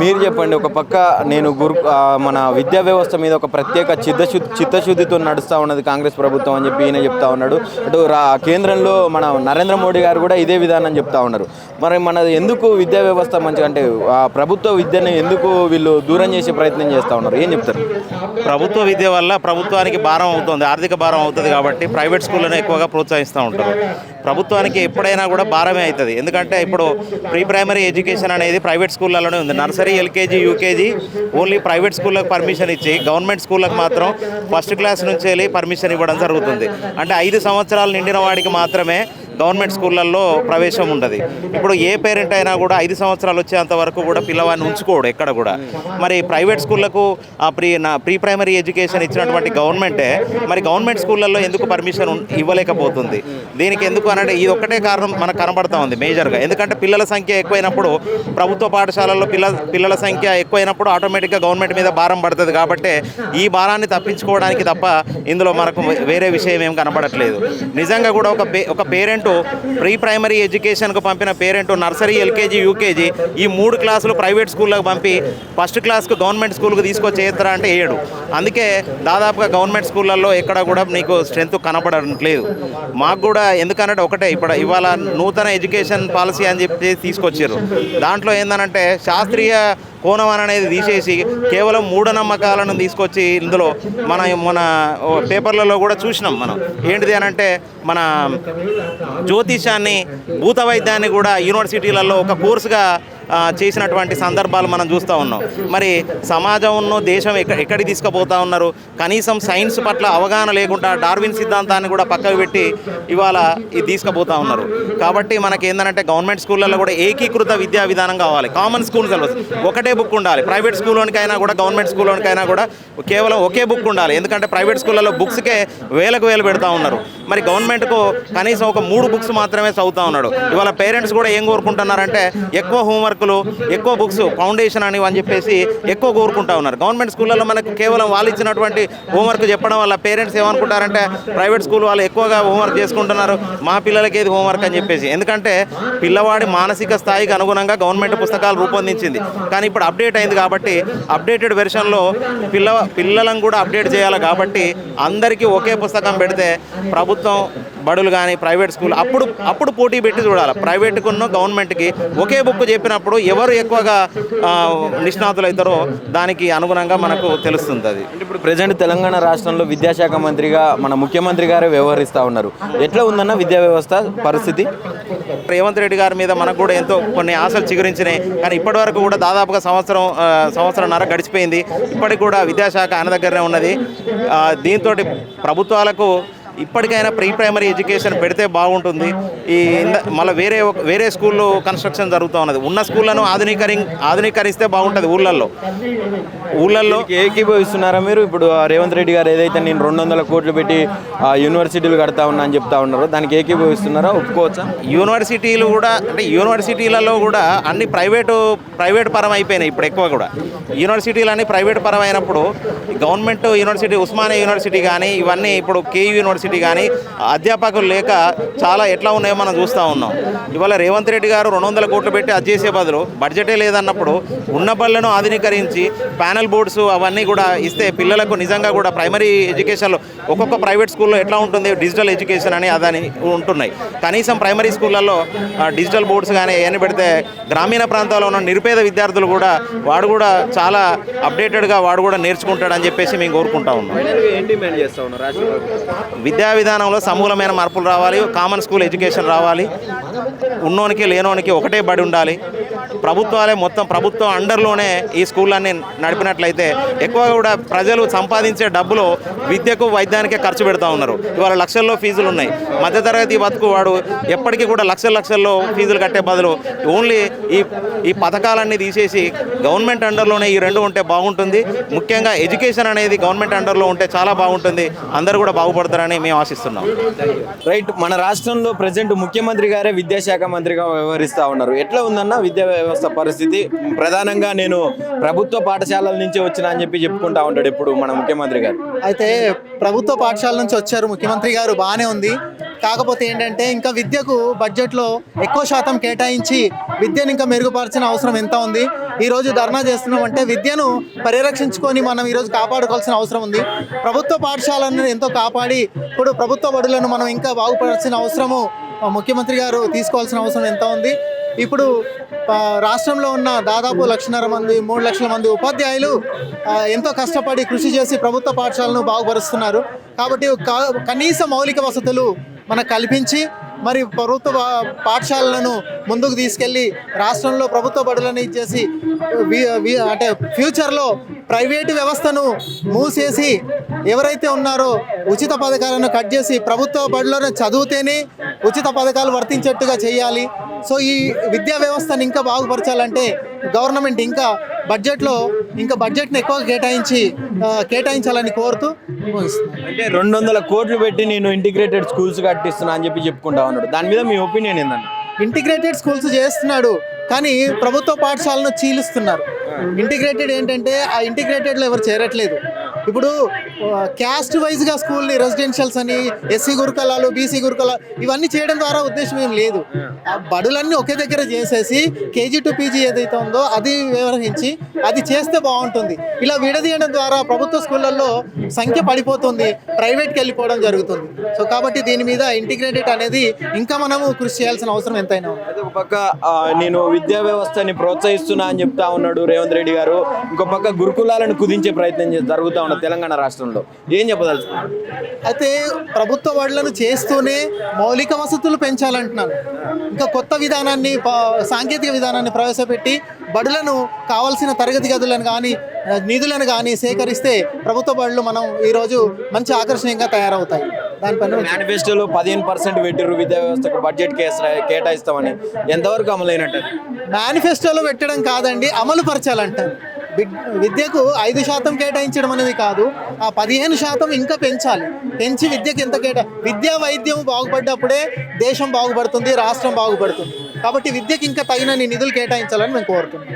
మీరు చెప్పండి. ఒక పక్క నేను మన విద్యా వ్యవస్థ మీద ఒక ప్రత్యేక చిత్తశుద్ధితో నడుస్తూ ఉన్నది కాంగ్రెస్ ప్రభుత్వం అని చెప్పి ఈయన చెప్తా ఉన్నాడు. అటు కేంద్రంలో మన నరేంద్ర మోడీ గారు కూడా ఇదే విధానం చెప్తా ఉన్నారు. మరి మన ఎందుకు విద్యా వ్యవస్థ మంచిగా అంటే ప్రభుత్వ విద్యను ఎందుకు వీళ్ళు దూరం చేసే ప్రయత్నం చేస్తూ ఉన్నారు? ఏం చెప్తారు? ప్రభుత్వ విద్య వల్ల ప్రభుత్వానికి భారం అవుతుంది, ఆర్థిక భారం అవుతుంది కాబట్టి ప్రైవేట్ స్కూళ్ళను ఎక్కువగా ప్రోత్సహిస్తూ ఉంటారు. ప్రభుత్వానికి ఎప్పుడైనా కూడా భారమే అవుతుంది. ఎందుకంటే ఇప్పుడు ప్రీ ప్రైమరీ ఎడ్యుకేషన్ అనేది ప్రైవేట్ స్కూళ్ళలోనే ఉంది. Nursery, LKG, UKG only private స్కూళ్ళకు పర్మిషన్ ఇచ్చి గవర్నమెంట్ స్కూళ్ళకు మాత్రం ఫస్ట్ క్లాస్ నుంచి వెళ్ళి పర్మిషన్ ఇవ్వడం జరుగుతుంది. అంటే 5 సంవత్సరాలు నిండిన వాడికి మాత్రమే గవర్నమెంట్ స్కూళ్ళల్లో ప్రవేశం ఉంటుంది. ఇప్పుడు ఏ పేరెంట్ అయినా కూడా 5 సంవత్సరాలు వచ్చేంత వరకు కూడా పిల్లవాడిని ఉంచుకోడు ఎక్కడ కూడా. మరి ప్రైవేట్ స్కూళ్ళకు ప్రీ ప్రైమరీ ఎడ్యుకేషన్ ఇచ్చినటువంటి గవర్నమెంటే మరి గవర్నమెంట్ స్కూళ్ళల్లో ఎందుకు పర్మిషన్ ఇవ్వలేకపోతుంది? దీనికి ఎందుకు అనంటే ఇది ఒక్కటే కారణం మనకు కనబడతా ఉంది మేజర్గా. ఎందుకంటే పిల్లల సంఖ్య ఎక్కువైనప్పుడు, ప్రభుత్వ పాఠశాలల్లో పిల్లల సంఖ్య ఎక్కువైనప్పుడు ఆటోమేటిక్గా గవర్నమెంట్ మీద భారం పడుతుంది. కాబట్టి ఈ భారాన్ని తప్పించుకోవడానికి తప్ప ఇందులో మనకు వేరే విషయం ఏం కనబడట్లేదు. నిజంగా కూడా ఒక పేరెంట్ ప్రీ ప్రైమరీ ఎడ్యుకేషన్కు పంపిన పేరెంట్ నర్సరీ, ఎల్కేజీ, యూకేజీ ఈ 3 క్లాసులు ప్రైవేట్ స్కూళ్ళకు పంపి ఫస్ట్ క్లాస్కు గవర్నమెంట్ స్కూల్కి తీసుకొచ్చి చేస్తారా అంటే వేయడు. అందుకే దాదాపుగా గవర్నమెంట్ స్కూళ్ళల్లో ఎక్కడ కూడా నీకు స్ట్రెంత్ కనపడట్లేదు. మాకు కూడా ఎందుకనంటే ఒకటే, ఇవాళ నూతన ఎడ్యుకేషన్ పాలసీ అని చెప్పి తీసుకొచ్చారు. దాంట్లో ఏందనంటే శాస్త్రీయ కోణం అనేది తీసేసి కేవలం మూఢనమ్మకాలను తీసుకొచ్చి ఇందులో మన పేపర్లలో కూడా చూసినాం. మనం ఏంటిది అనంటే మన జ్యోతిషాన్ని, భూత వైద్యాన్ని కూడా యూనివర్సిటీలలో ఒక కోర్సుగా చేసినటువంటి సందర్భాలు మనం చూస్తూ ఉన్నాం. మరి సమాజంలో దేశం ఎక్కడికి తీసుకుపోతూ ఉన్నారు? కనీసం సైన్స్ పట్ల అవగాహన లేకుండా డార్విన్ సిద్ధాంతాన్ని కూడా పక్కకు పెట్టి ఇవాళ ఇది తీసుకుపోతూ ఉన్నారు. కాబట్టి మనకి ఏంటంటే గవర్నమెంట్ స్కూళ్ళల్లో కూడా ఏకీకృత విద్యా విధానం కావాలి. కామన్ స్కూల్ సిలబస్ ఒకటే బుక్ ఉండాలి. ప్రైవేట్ స్కూల్లోనికైనా కూడా గవర్నమెంట్ స్కూల్లోనికైనా కూడా కేవలం ఒకే బుక్ ఉండాలి. ఎందుకంటే ప్రైవేట్ స్కూళ్ళల్లో బుక్స్కే వేలకు వేలు పెడతా ఉన్నారు. మరి గవర్నమెంట్కు కనీసం ఒక 3 బుక్స్ మాత్రమే చదువుతూ ఉన్నాడు. ఇవాళ పేరెంట్స్ కూడా ఏం కోరుకుంటున్నారంటే ఎక్కువ హోంవర్క్లు, ఎక్కువ బుక్స్, ఫౌండేషన్ అని చెప్పేసి ఎక్కువ కోరుకుంటా ఉన్నారు. గవర్నమెంట్ స్కూళ్ళల్లో మనకు కేవలం వాళ్ళు ఇచ్చినటువంటి హోంవర్క్ చెప్పడం వల్ల పేరెంట్స్ ఏమనుకుంటారంటే ప్రైవేట్ స్కూల్ వాళ్ళు ఎక్కువగా హోంవర్క్ చేసుకుంటున్నారు, మా పిల్లలకి ఏది హోంవర్క్ అని చెప్పేసి. ఎందుకంటే పిల్లవాడి మానసిక స్థాయికి అనుగుణంగా గవర్నమెంట్ పుస్తకాలు రూపొందించింది. కానీ ఇప్పుడు అప్డేట్ అయింది కాబట్టి అప్డేటెడ్ వెర్షన్లో పిల్లలను కూడా అప్డేట్ చేయాలి. కాబట్టి అందరికీ ఒకే పుస్తకం పెడితే ప్రభుత్వం బడులు కానీ ప్రైవేట్ స్కూల్ అప్పుడు పోటీ పెట్టి చూడాలి. ప్రైవేట్కున్న గవర్నమెంట్కి ఒకే బుక్ చెప్పినప్పుడు ఎవరు ఎక్కువగా నిష్ణాతులు అవుతారో దానికి అనుగుణంగా మనకు తెలుస్తుంది. అది ఇప్పుడు ప్రజెంట్ తెలంగాణ రాష్ట్రంలో విద్యాశాఖ మంత్రిగా మన ముఖ్యమంత్రి గారే వ్యవహరిస్తూ ఉన్నారు. ఎట్లా ఉందన్న విద్యా వ్యవస్థ పరిస్థితి? రేవంత్ రెడ్డి గారి మీద మనకు కూడా ఎంతో కొన్ని ఆశలు చిగురించినాయి. కానీ ఇప్పటి వరకు కూడా దాదాపుగా సంవత్సరంన్నర గడిచిపోయింది. ఇప్పటికి కూడా విద్యాశాఖ ఆయన దగ్గరనే ఉన్నది. దీంతో ప్రభుత్వాలకు ఇప్పటికైనా ప్రీ ప్రైమరీ ఎడ్యుకేషన్ పెడితే బాగుంటుంది. మళ్ళీ వేరే స్కూల్లో కన్స్ట్రక్షన్ జరుగుతూ ఉన్నది. ఉన్న స్కూళ్ళను ఆధునీకరిస్తే బాగుంటుంది. ఊళ్ళల్లో ఏకీభవిస్తున్నారా మీరు? ఇప్పుడు రేవంత్ రెడ్డి గారు ఏదైతే నేను 200 కోట్లు పెట్టి యూనివర్సిటీలు కడతా ఉన్నా అని చెప్తా ఉన్నారో దానికి ఏకీభవిస్తున్నారా? ఒప్పుకోవచ్చా? యూనివర్సిటీలు కూడా అంటే యూనివర్సిటీలలో కూడా అన్ని ప్రైవేట్ పరం అయిపోయినాయి. ఇప్పుడు ఎక్కువ కూడా యూనివర్సిటీలు అన్ని ప్రైవేట్ పరం అయినప్పుడు గవర్నమెంట్ యూనివర్సిటీ, ఉస్మానియా యూనివర్సిటీ కానీ ఇవన్నీ ఇప్పుడు కేయూ యూనివర్సిటీ కానీ అధ్యాపకులు లేక చాలా ఎట్లా ఉన్నాయో మనం చూస్తూ ఉన్నాం. ఇవాళ రేవంత్ రెడ్డి గారు 200 కోట్లు పెట్టి అది చేసే బదులు బడ్జెటే లేదన్నప్పుడు ఉన్న బళ్ళను ఆధునీకరించి ప్యానల్ బోర్డ్స్ అవన్నీ కూడా ఇస్తే పిల్లలకు నిజంగా కూడా ప్రైమరీ ఎడ్యుకేషన్లో ఒక్కొక్క ప్రైవేట్ స్కూల్లో ఎట్లా ఉంటుంది డిజిటల్ ఎడ్యుకేషన్ అని అదని ఉంటున్నాయి. కనీసం ప్రైమరీ స్కూళ్ళల్లో డిజిటల్ బోర్డ్స్ కానీ అవన్నీ పెడితే గ్రామీణ ప్రాంతాల్లో ఉన్న నిరుపేద విద్యార్థులు కూడా వాడు కూడా చాలా అప్డేటెడ్గా వాడు కూడా నేర్చుకుంటాడని చెప్పేసి మేము కోరుకుంటా ఉన్నాం. విద్యా విధానంలో సమూలమైన మార్పులు రావాలి. కామన్ స్కూల్ ఎడ్యుకేషన్ రావాలి. ఉన్నోనికి లేనోనికి ఒకటే బడి ఉండాలి. ప్రభుత్వం అండర్లోనే ఈ స్కూళ్ళన్నీ నడిపినట్లయితే ఎక్కువగా కూడా ప్రజలు సంపాదించే డబ్బులో విద్యకు, వైద్యానికే ఖర్చు పెడతా ఉన్నారు. ఇవాళ లక్షల్లో ఫీజులు ఉన్నాయి. మధ్యతరగతి బతుకు వాడు ఎప్పటికీ కూడా లక్షల్లో ఫీజులు కట్టే బదులు ఓన్లీ ఈ పథకాలన్నీ తీసేసి గవర్నమెంట్ అండర్లోనే ఈ 2 ఉంటే బాగుంటుంది. ముఖ్యంగా ఎడ్యుకేషన్ అనేది గవర్నమెంట్ అండర్లో ఉంటే చాలా బాగుంటుంది. అందరూ కూడా బాగుపడతారని మేము ఆశిస్తున్నాం. రైట్. మన రాష్ట్రంలో ప్రజెంట్ ముఖ్యమంత్రి గారే విద్యాశాఖ మంత్రిగా వ్యవహరిస్తూ ఉన్నారు. ఎట్లా ఉందన్న విద్యా వ్యవస్థ పరిస్థితి? ప్రధానంగా నేను ప్రభుత్వ పాఠశాలల నుంచి వచ్చినా అని చెప్పి చెప్పుకుంటా ఉంటాడు ఇప్పుడు మన ముఖ్యమంత్రి గారు. అయితే ప్రభుత్వ పాఠశాల నుంచి వచ్చారు ముఖ్యమంత్రి గారు, బాగానే ఉంది. కాకపోతే ఏంటంటే ఇంకా విద్యకు బడ్జెట్లో ఎక్కువ శాతం కేటాయించి విద్యను ఇంకా మెరుగుపరిచిన అవసరం ఎంత ఉంది. ఈరోజు ధర్నా చేస్తున్నామంటే విద్యను పరిరక్షించుకొని మనం ఈరోజు కాపాడుకోవాల్సిన అవసరం ఉంది. ప్రభుత్వ పాఠశాలను ఎంతో కాపాడి ఇప్పుడు ప్రభుత్వ బడులను మనం ఇంకా బాగుపడాల్సిన అవసరము ముఖ్యమంత్రి గారు తీసుకోవాల్సిన అవసరం ఎంత ఉంది. ఇప్పుడు రాష్ట్రంలో ఉన్న దాదాపు 1.5 మంది 3 లక్షల మంది ఉపాధ్యాయులు ఎంతో కష్టపడి కృషి చేసి ప్రభుత్వ పాఠశాలను బాగుపరుస్తున్నారు. కాబట్టి కనీస మౌలిక వసతులు మనకు కల్పించి మరి ప్రభుత్వ పాఠశాలలను ముందుకు తీసుకెళ్ళి రాష్ట్రంలో ప్రభుత్వ బడులను ఇచ్చేసి అంటే ఫ్యూచర్లో ప్రైవేటు వ్యవస్థను మూసేసి ఎవరైతే ఉన్నారో ఉచిత పథకాలను కట్ చేసి ప్రభుత్వ బడులను చదివితేనే ఉచిత పథకాలు వర్తించేట్టుగా చేయాలి. సో ఈ విద్యా వ్యవస్థను ఇంకా బాగుపరచాలంటే గవర్నమెంట్ ఇంకా బడ్జెట్ని ఎక్కువ కేటాయించాలని కోరుతూ ముగిస్తున్నాను. అంటే 200 కోట్లు పెట్టి నేను ఇంటిగ్రేటెడ్ స్కూల్స్ కట్టిస్తున్నా అని చెప్పుకుంటా ఉన్నాడు. దాని మీద మీ ఒపీనియన్ ఏంటండి? ఇంటిగ్రేటెడ్ స్కూల్స్ చేస్తున్నాడు కానీ ప్రభుత్వ పాఠశాలను చీలుస్తున్నారు. ఇంటిగ్రేటెడ్ ఏంటంటే ఆ ఇంటిగ్రేటెడ్లో ఎవరు చేరట్లేదు. ఇప్పుడు క్యాస్ట్ వైజ్గా స్కూల్ని రెసిడెన్షియల్స్ అని ఎస్సీ గురుకులాలు బీసీ గురుకులాలు ఇవన్నీ చేయడం ద్వారా ఉద్దేశం ఏం లేదు. ఆ బడులన్నీ ఒకే దగ్గర చేసేసి KG to PG ఏదైతే ఉందో అది వ్యవహరించి అది చేస్తే బాగుంటుంది. ఇలా విడదీయడం ద్వారా ప్రభుత్వ స్కూళ్ళల్లో సంఖ్య పడిపోతుంది, ప్రైవేట్కి వెళ్ళిపోవడం జరుగుతుంది. సో కాబట్టి దీని మీద ఇంటిగ్రేటెడ్ అనేది ఇంకా మనము కృషి చేయాల్సిన అవసరం ఎంతైనా ఉంది. ఒక పక్క నేను విద్యా వ్యవస్థని ప్రోత్సహిస్తున్నా అని చెప్తా ఉన్నాడు రేవంత్ రెడ్డి గారు. ఇంకో పక్క గురుకులాలను కుదించే ప్రయత్నం జరుగుతూ ఉన్నది తెలంగాణ రాష్ట్రంలో. ఏం చెప్పదలుచుకున్నారు? అయితే ప్రభుత్వ బడులను చేస్తూనే మౌలిక వసతులు పెంచాలంటున్నాను. ఇంకా కొత్త విధానాన్ని సాంకేతిక విధానాన్ని ప్రవేశపెట్టి బడులను కావాల్సిన తరగతి గదులను కానీ నిధులను కానీ సేకరిస్తే ప్రభుత్వ బడులు మనం ఈరోజు మంచి ఆకర్షణీయంగా తయారవుతాయి. దానిపైన మేనిఫెస్టోలో 15% పెట్టిరు విద్యా వ్యవస్థకు బడ్జెట్ కేటాయిస్తామని. ఎంతవరకు అమలైనట్టు? మేనిఫెస్టోలో పెట్టడం కాదండి, అమలు పరచాలంటారు. విద్యకు 5% కేటాయించడం అనేది కాదు, ఆ 15% ఇంకా పెంచాలి. పెంచి విద్యకు ఎంత విద్యా వైద్యం బాగుపడ్డప్పుడే దేశం బాగుపడుతుంది, రాష్ట్రం బాగుపడుతుంది. కాబట్టి విద్యకు ఇంకా తగినన్ని నిధులు కేటాయించాలని మేము కోరుతున్నాం.